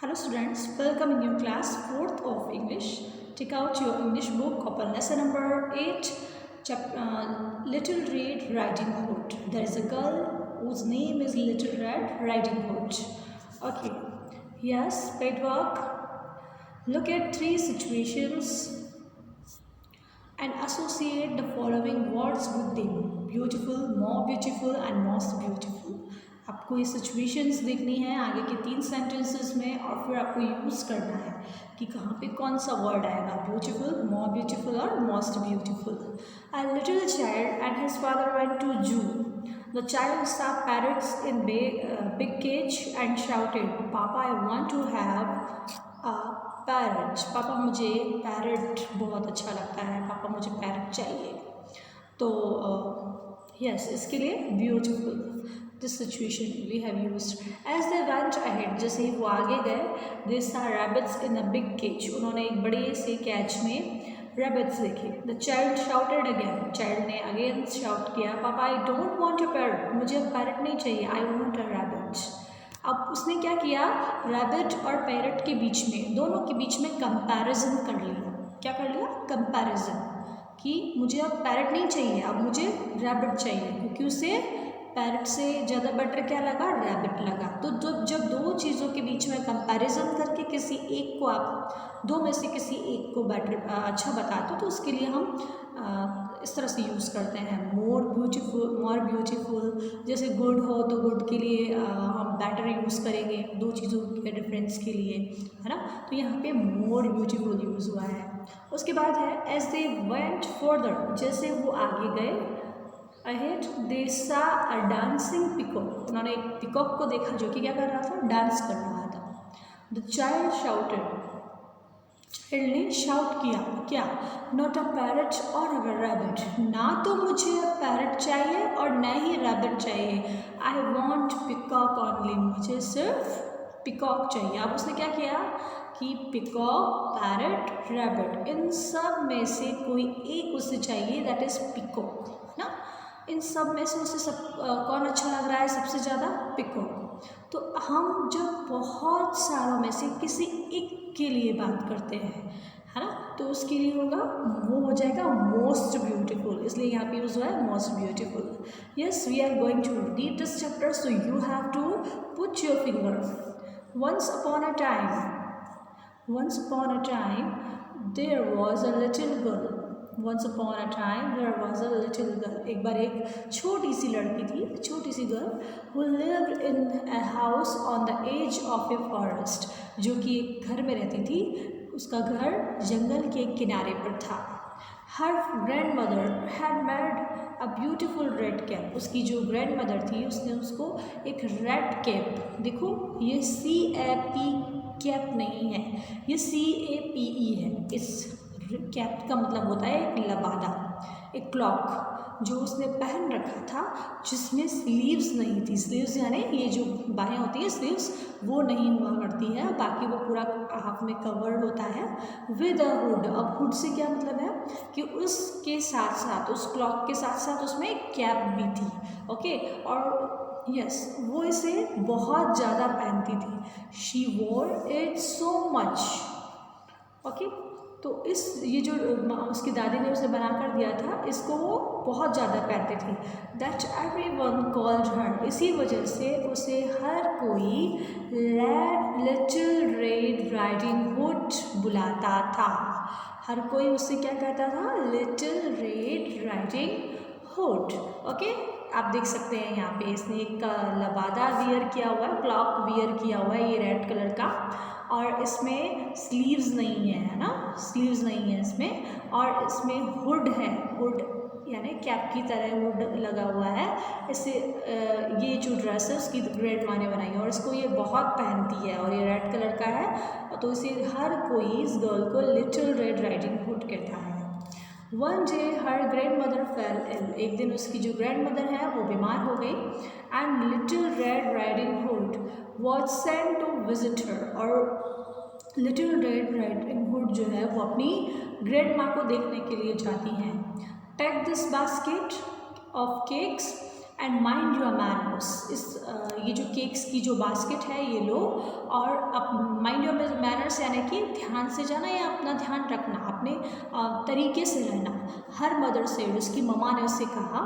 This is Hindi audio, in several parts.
Hello students, welcome in new class 4th of English. Take out your English book, open lesson number 8, Little Red Riding Hood. There is a girl whose name is Little Red Riding Hood. Okay, yes, paid work. Look at three situations and associate the following words with them. Beautiful and most beautiful. आपको ये सिचुएशंस देखनी है आगे के 3 सेंटेंसेस में और फिर आपको यूज़ करना है कि कहाँ पे कौन सा वर्ड आएगा, ब्यूटीफुल, मोर ब्यूटीफुल और most beautiful. A little child and his father went to zoo. The child saw parrots in big cage and shouted, "Papa, I want to have a parrot." पापा मुझे पैरट बहुत अच्छा लगता है, पापा मुझे पैरट चाहिए. तो यस, इसके लिए beautiful this situation we have used. As they went ahead, जैसे ही वो आगे गए, they saw rabbits in a big cage, उन्होंने एक बड़े से कैच में रैबिट्स देखे. The child shouted again, child ने अगेन शाउट किया, papa I don't want a parrot, मुझे अब पैरट नहीं चाहिए, आई वांट अ रैबिट. अब उसने क्या किया, रैबिट और पैरट के बीच में, दोनों के बीच में कंपैरिजन कर लिया. क्या कर लिया? कंपैरिजन, कि मुझे अब पैरट नहीं चाहिए, अब मुझे रैबिट चाहिए, क्योंकि उसे पैरट से ज़्यादा बेटर क्या लगा, रैबिट लगा. तो जब दो चीज़ों के बीच में कंपैरिजन करके किसी एक को, आप दो में से किसी एक को बेटर अच्छा बताते हो, तो उसके लिए हम इस तरह से यूज़ करते हैं. मोर ब्यूटीफुल, जैसे गुड हो तो गुड के लिए हम बेटर यूज़ करेंगे, दो चीज़ों के डिफरेंस के लिए, है ना. तो यहाँ पे मोर ब्यूटीफुल यूज़ हुआ है. उसके बाद है एज दे वेंट फर्दर, जैसे वो आगे गए, अहेड दे सा अ डांसिंग पिकॉक, उन्होंने एक पिकॉक को देखा जो कि क्या कर रहा था, डांस कर रहा था. द चाइल्ड शाउटेड, चाइल्ड ने शाउट किया, क्या, नॉट अ पैरट और अ रैबिट, ना तो मुझे पैरट चाहिए और न ही रैबिट चाहिए, आई वॉन्ट पिकॉक ओनली, मुझे सिर्फ पिकॉक चाहिए. अब उसने क्या किया कि पिकॉक, पैरट, रैबिट, इन सब में से कोई एक उसे चाहिए, दैट इज पिकॉक ना. इन सब में से उसे कौन अच्छा लग रहा है सबसे ज़्यादा, पिकॉक. तो हम जब बहुत सारों में से किसी एक के लिए बात करते हैं, है ना, तो उसके लिए होगा, वो हो जाएगा मोस्ट ब्यूटीफुल, इसलिए यहाँ पे यूज हुआ है most beautiful. Yes, we are going to read this chapter, so you have to put your finger. Once upon a time there was a little girl. Once upon a time there was a little girl. एक बार एक छोटी सी लड़की थी, छोटी सी girl, who lived in a house on the edge of a forest, जो कि एक घर में रहती थी, उसका घर जंगल के किनारे पर था. Her grandmother had made a beautiful red cap. उसकी जो ग्रैंड मदर थी उसने उसको एक रेड कैप, देखो ये CAP कैप नहीं है, ये CAPE है. इस कैप का मतलब होता है एक लबादा, एक क्लॉक, जो उसने पहन रखा था, जिसमें स्लीव्स नहीं थी. स्लीव्स यानी ये जो बाहें होती है, स्लीव्स वो नहीं हुआ करती है, बाकी वो पूरा हाफ में कवर्ड होता है विद अ हुड. अब हुड से क्या मतलब है कि उसके साथ साथ, उस क्लॉक के साथ साथ उसमें एक कैप भी थी. ओके, और यस, वो इसे बहुत ज़्यादा पहनती थी. शी वोर इट सो मच. ओके, तो ये जो उसकी दादी ने उसे बना कर दिया था, इसको वो बहुत ज़्यादा पहनते थे. दैट एवरीवन कॉल्ड हर, इसी वजह से उसे हर कोई लिटिल रेड राइडिंग हुड बुलाता था. हर कोई उससे क्या कहता था, little red riding hood. Okay, आप देख सकते हैं यहाँ पे इसने एक लबादा वियर किया हुआ है, क्लॉक वियर किया हुआ है, ये रेड कलर का, और इसमें स्लीव्स नहीं है ना, स्लीव्स नहीं है इसमें, और इसमें हुड है, हुड यानी कैप की तरह हुड लगा हुआ है. इससे ये जो ड्रेस है उसकी ग्रैंड माँ ने बनाई है, और इसको ये बहुत पहनती है, और ये रेड कलर का है, तो इसे हर कोई इस गर्ल को लिटिल रेड राइडिंग हुड कहता है. वन डे हर ग्रैंड मदर फेल इल, एक दिन उसकी जो ग्रैंड मदर है वो बीमार हो गई. And little red riding hood was sent to visit her, और लिटिल रेड राइडिंग हुड जो है वो अपनी ग्रैंड माँ को देखने के लिए जाती हैं. Take this basket of cakes, and mind your manners. ये जो केक्स की जो बास्केट है ये लो, और अब माइंड योर मैनर्स यानी कि ध्यान से जाना या अपना ध्यान रखना, अपने तरीके से रहना। हर मदर से, उसकी मम्मा ने उससे कहा,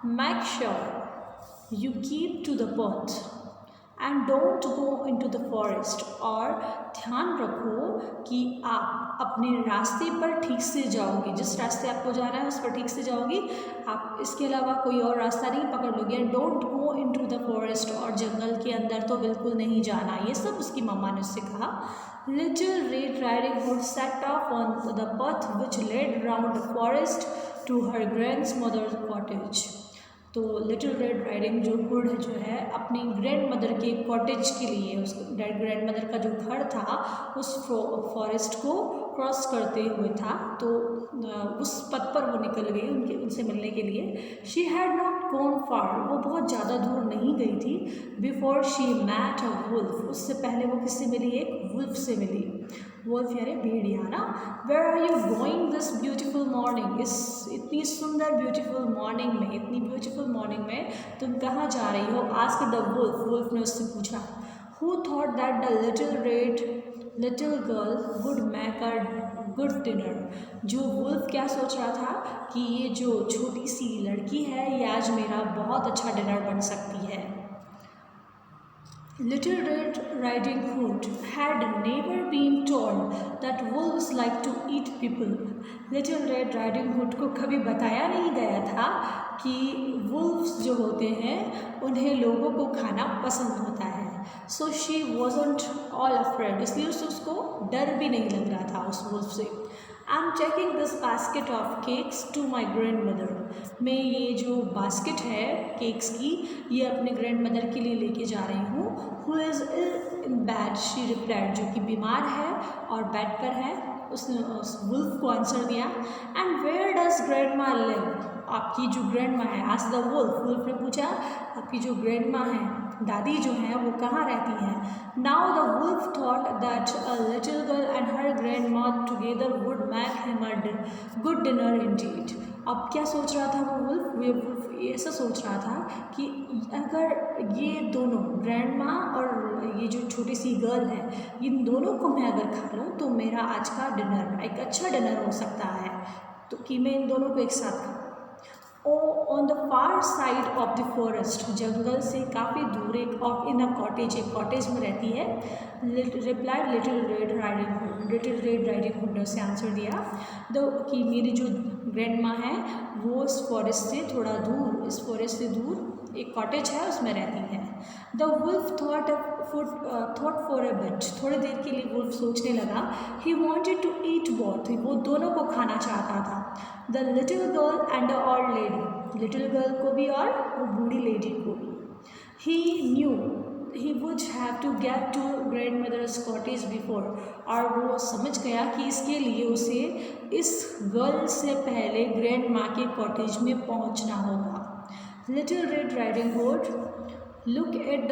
make sure you keep to the path and don't go into the forest. और ध्यान रखो कि आप अपने रास्ते पर ठीक से जाओगे, जिस रास्ते आपको जाना है उस पर ठीक से जाओगी, आप इसके अलावा कोई और रास्ता नहीं पकड़ लोगे। And don't go into the forest, और जंगल के अंदर तो बिल्कुल नहीं जाना। ये सब उसकी मम्मा ने उससे कहा। Little red riding hood set off on the path which led round the forest to her grandmother's cottage. तो लिटिल रेड राइडिंग जो हुड जो है अपनी ग्रैंड मदर के कॉटेज के लिए, उस ग्रैंड मदर का जो घर था उस फॉरेस्ट को क्रॉस करते हुए था, तो उस पथ पर वो निकल गई उनसे मिलने के लिए। She had not gone far, वो बहुत ज़्यादा दूर नहीं गई थी। Before she met a wolf, उससे पहले वो किससे मिली? एक वुल्फ से मिली। वुल्फ यानी भेड़िया ना। Where are you going this beautiful morning, इस इतनी सुंदर ब्यूटीफुल मॉर्निंग में, इतनी ब्यूटीफुल मॉर्निंग में तुम कहाँ जा रही हो? आस्क्ड द वुल्फ, वुल्फ ने उससे पूछा। Who thought that the little girl would make a good dinner. जो वुल्फ क्या सोच रहा था कि ये जो छोटी सी लड़की है ये आज मेरा बहुत अच्छा डिनर बन सकती है। Little Red Riding Hood had never been told that wolves like to eat people. Little Red Riding Hood को कभी बताया नहीं गया था कि wolves जो होते हैं उन्हें लोगों को खाना पसंद होता है। So she wasn't all afraid, इसलिए उसको डर भी नहीं लग रहा था उस wolf से। I'm taking this basket of cakes to my grandmother. मैं ये जो बास्केट है केक्स की ये अपने ग्रैंड मदर के लिए लेके जा रही हूँ। Who is ill in bed? She replied. जो कि बीमार है और बेड पर है, उसने उस वुल्फ को आंसर दिया। And where does grandma live? आपकी जो ग्रैंडमा है, asked the wolf. वुल्फ ने पूछा आपकी जो ग्रैंडमा है, दादी जो है वो कहाँ रहती हैं? Now the wolf thought that a little girl and her grandma together would make him a good dinner indeed. अब क्या सोच रहा था वो वुल्फ ऐसा सोच रहा था कि अगर ये दोनों ग्रैंडमा और ये जो छोटी सी गर्ल है, इन दोनों को मैं अगर खा लूँ तो मेरा आज का डिनर एक अच्छा डिनर हो सकता है, तो कि मैं इन दोनों को एक साथ खाऊँ। On the far side of the forest, जंगल से काफ़ी दूर एक और इन अ कॉटेज, एक कॉटेज में रहती है। Replied little red riding hood, little red riding hood ने उसे आंसर दिया दो कि मेरी जो ग्रैंड माँ है वो इस फॉरेस्ट से थोड़ा दूर, इस फॉरेस्ट से दूर एक कॉटेज है उसमें रहती है। The wolf thought for a bit, थोड़ी देर के लिए वुल्फ सोचने लगा। He wanted to eat both, वो दोनों को खाना चाहता था। The little girl and the old lady, little girl को भी और वो बूढ़ी लेडी को भी। He knew he would have to get to grandmother's cottage before, और वो समझ गया कि इसके लिए उसे इस गर्ल से पहले ग्रैंड माँ के कॉटेज में पहुँचना होगा। Little red riding hood, look at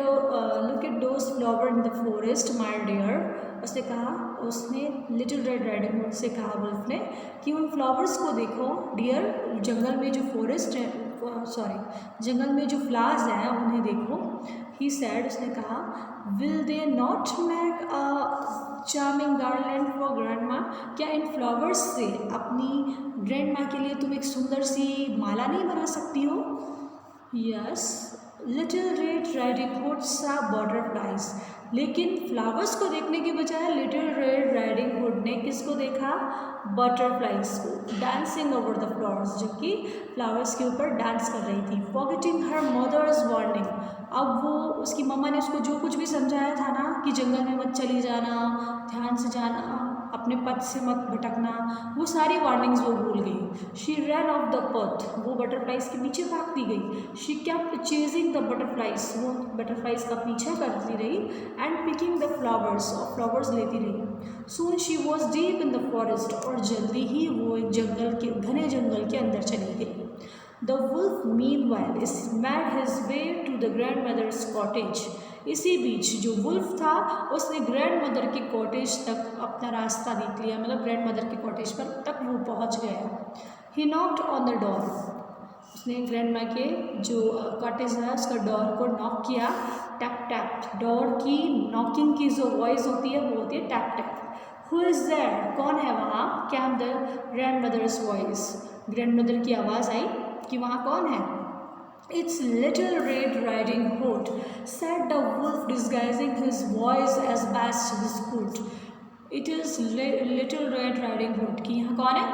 those flower in the forest my dear. उसने कहा, उसने लिटिल रेड राइडिंग हुड से कहा वुल्फ ने कि उन फ्लावर्स को देखो डियर, जंगल में जो फॉरेस्ट है, जंगल में जो फ्लावर्स हैं उन्हें देखो। ही सैड, उसने कहा, will they not make a charming garland for grandma, क्या इन फ्लावर्स से अपनी ग्रैंडमा के लिए तुम एक सुंदर सी माला नहीं बना सकती हो? Yes, little red riding hood सा बटरफ्लाइज, लेकिन फ्लावर्स को देखने के बजाय लिटिल रेड राइडिंग हुड ने किसको देखा? बटरफ्लाइज को, डांसिंग ओवर द फ्लावर्स, जो कि फ्लावर्स के ऊपर डांस कर रही थी। फॉरगेटिंग हर मदर्स वार्निंग, अब वो उसकी मम्मा ने उसको जो कुछ भी समझाया था ना कि जंगल में मत चली जाना, ध्यान से जाना, अपने पथ से मत भटकना, वो सारी वार्निंग्स वो भूल गई। She ran off the path, वो बटरफ्लाइज के पीछे भागती गई। She kept chasing the butterflies, वो बटरफ्लाइज का पीछा करती रही। एंड पिकिंग द फ्लावर्स, और फ्लावर्स लेती रही। Soon she was deep in the forest, और जल्दी ही वो एक जंगल के घने जंगल के अंदर चली गई। The wolf meanwhile made his way to the grandmother's cottage, इसी बीच जो वुल्फ था उसने ग्रैंड मदर के कॉटेज तक अपना रास्ता देख लिया, मतलब ग्रैंड मदर के कॉटेज पर तक वो पहुंच गया। He knocked on the door, उसने ग्रैंडमा के जो कॉटेज है उसका डोर को नॉक किया, टैप टैप। डोर की नॉकिंग की जो वॉइस होती है वो होती है tap tap. Who is there, कौन है वहाँ? Came the grandmother's voice, grandmother की आवाज़ आई कि वहाँ कौन है? It's Little Red Riding Hood, said the wolf, disguising his voice as best he could. It is Little Red Riding Hood कि यहाँ कौन है?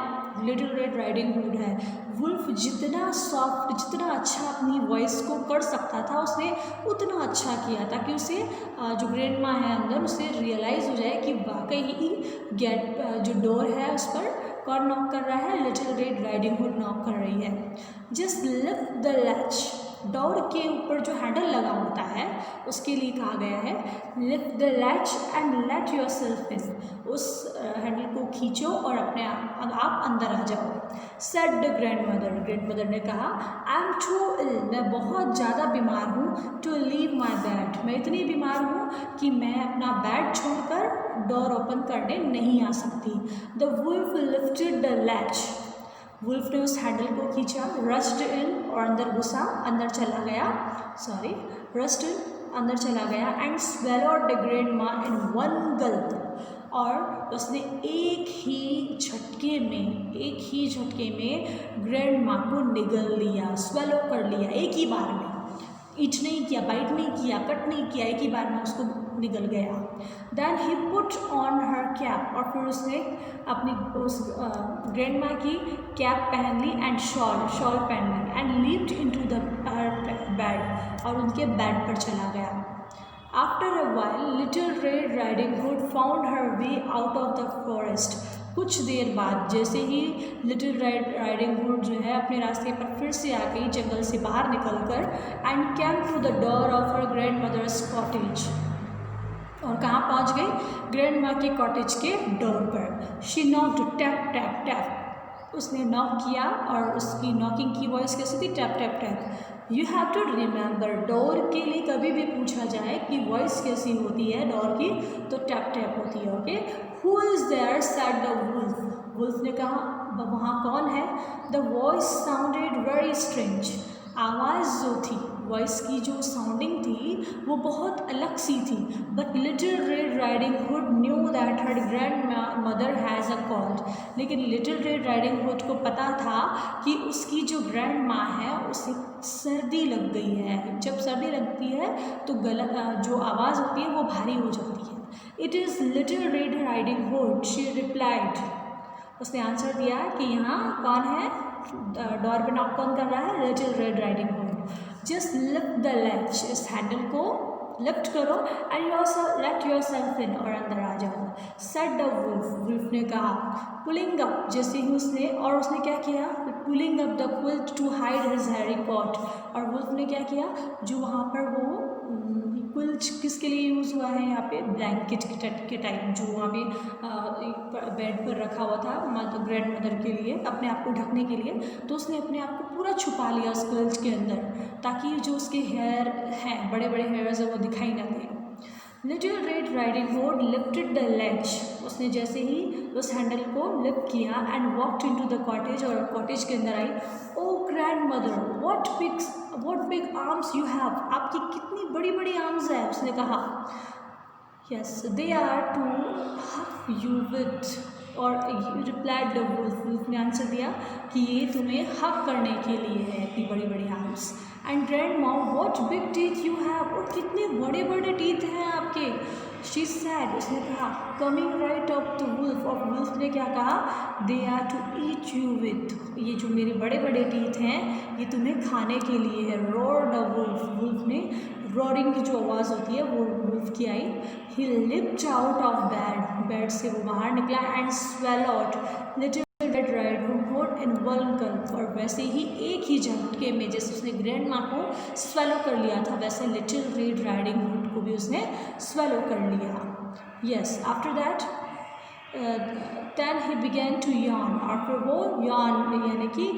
Little Red Riding Hood है। वुल्फ जितना सॉफ्ट, जितना अच्छा अपनी वॉइस को कर सकता था उसने उतना अच्छा किया ताकि उसे जो ग्रैंड माँ है अंदर उसे रियलाइज़ हो जाए कि वाकई ही गेट जो डोर है उस पर कौन नॉक कर रहा है? Little red riding hood knock कर रही है। Just lift the latch, door के ऊपर जो हैंडल लगा होता है उसके लिए कहा गया है lift the latch and let yourself in, उस हैंडल को खींचो और अपने आप अंदर आ जाओ। सेड द ग्रैंड मदर ने कहा आई एम टू इल, मैं बहुत ज़्यादा बीमार हूँ, टू लीव माई बेड, मैं इतनी बीमार हूँ कि मैं अपना बेड छोड़कर डोर ओपन करने नहीं आ सकती। The wolf lifted the latch, wolf ने उस हैंडल को खींचा, रस्ड इन और अंदर घुसा, अंदर चला गया, सॉरी रस्ड इन अंदर चला गया एंड स्वेलोड द ग्रैंड माँ इन वन गल्प, और उसने एक ही झटके में ग्रैंड माँ को निगल लिया, स्वेलो कर लिया एक ही बार में, ईट नहीं किया, बाइट नहीं किया, कट नहीं किया, एक ही बार में उसको निगल गया। Then he put on her cap, और फिर उसने अपनी उस ग्रैंड माँ की कैप पहन ली एंड शॉल पहन ली and leaped into the bed, और उनके बेड पर चला गया। After a while little red riding hood found her way out of the forest, कुछ देर बाद जैसे ही लिटिल रेड राइडिंग हुड जो है अपने रास्ते पर फिर से आ गई, जंगल से बाहर निकलकर, and came to the door of her grandmother's cottage, और कहाँ पहुँच गई? ग्रैंड माँ के कॉटेज के डोर पर। She knocked, tap tap tap, उसने नॉक किया और उसकी नॉकिंग की वॉइस कैसी थी? Tap tap tap. You have to remember, door के लिए कभी भी पूछा जाए कि वॉइस कैसी होती है डोर की, तो टैप टैप होती है। Okay, who is there said the wolf, wolf ने कहा वहाँ कौन है? The voice sounded very strange, आवाज़ जो थी, वॉइस की जो साउंडिंग थी वो बहुत अलग सी थी। But little red riding hood knew that her grand mother has a called, लेकिन लिटिल रेड राइडिंग हुड को पता था कि उसकी जो ग्रैंड माँ है उसे सर्दी लग गई है। जब सर्दी लगती है तो गला जो आवाज़ होती है वो भारी हो जाती है। It is little red riding hood, she replied, उसने आंसर दिया कि यहाँ कौन है? डोर पे नॉक कौन कर रहा है? Little red riding hood. Just lift the latch, इस हैंडल को लिफ्ट करो एंड लेट योरसेल्फ इन, और अंदर आ जाओ। सेड द वुल्फ, वुल्फ ने कहा। पुलिंग अप, जैसे ही उसने क्या किया? Pulling up the quilt to hide his hairy coat, और वुल्फ ने क्या किया? जो वहाँ पर वो क्विल्ट किसके लिए यूज़ हुआ है यहाँ पे? ब्लैंकेट के टाइप, जो वहाँ पे बेड पर रखा हुआ था मतलब ग्रैंड मदर के लिए, अपने आप को ढकने के लिए, तो उसने अपने आप को पूरा छुपा लिया उस क्विल्ट के अंदर, ताकि जो उसके हेयर हैं, बड़े बड़े हेयर्स हैं, वो दिखाई ना दें। Little red riding hood lifted the latch, उसने जैसे ही उस हैंडल को लिफ्ट किया and walked into the cottage, और कॉटेज के अंदर आई। Oh grandmother, what big arms you have, आपकी कितनी बड़ी बड़ी आर्म्स है, उसने कहा। Yes, they are to hug you with, और रिप्लाइड द वुल्फ, वुल्फ ने आंसर दिया कि ये तुम्हें हक करने के लिए है, इतनी बड़ी बड़ी arms. And grand mom, what big teeth you have, और कितने बड़े बड़े टीथ हैं आपके। शी सैड, उसने कहा। Coming right up the wolf, और वुल्फ ने क्या कहा? They are to eat you with, ये जो मेरे बड़े बड़े टीथ हैं ये तुम्हें खाने के लिए है। रोर द वुल्फ, वुल्फ ने रोरिंग की जो आवाज़ होती है वो वुल्फ की आई। He leaped out of bed, bed से वो बाहर निकला and swallowed little red riding hood in one gulp, और वैसे ही एक ही झटके में जैसे उसने ग्रैंड माँ को स्वेलो कर लिया था, वैसे लिटिल रेड राइडिंग हुड को भी उसने स्वेलो कर लिया। Yes, after that then he began to yawn, और फिर वो यार्न यानी कि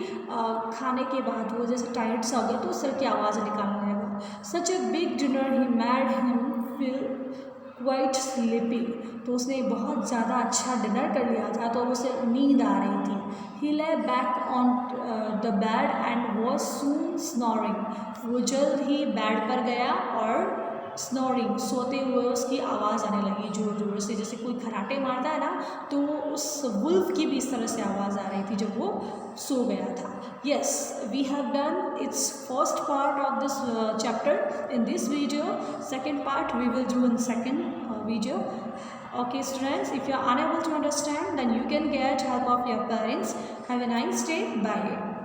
खाने के बाद वो जैसे टायर्ड सा हो गया तो सर की आवाज़ निकालने लगा। Such a big dinner he made him feel quite sleepy, तो उसने बहुत ज़्यादा अच्छा डिनर कर लिया था तो उसे नींद आ रही थी. He lay back on the bed and was soon snoring, वो जल्द ही बेड पर गया और स्नोरिंग, सोते हुए उसकी आवाज़ आने लगी ज़ोर ज़ोर से, जैसे कोई खराटे मारता है ना, तो उस वुल्फ की भी इस तरह से आवाज़ आ रही थी जब वो सो गया था. Yes, we have done its first part of this chapter in this video. Second part we will do in second video. Okay students, if you are unable to understand then you can get help of your parents. Have a nice day. Bye.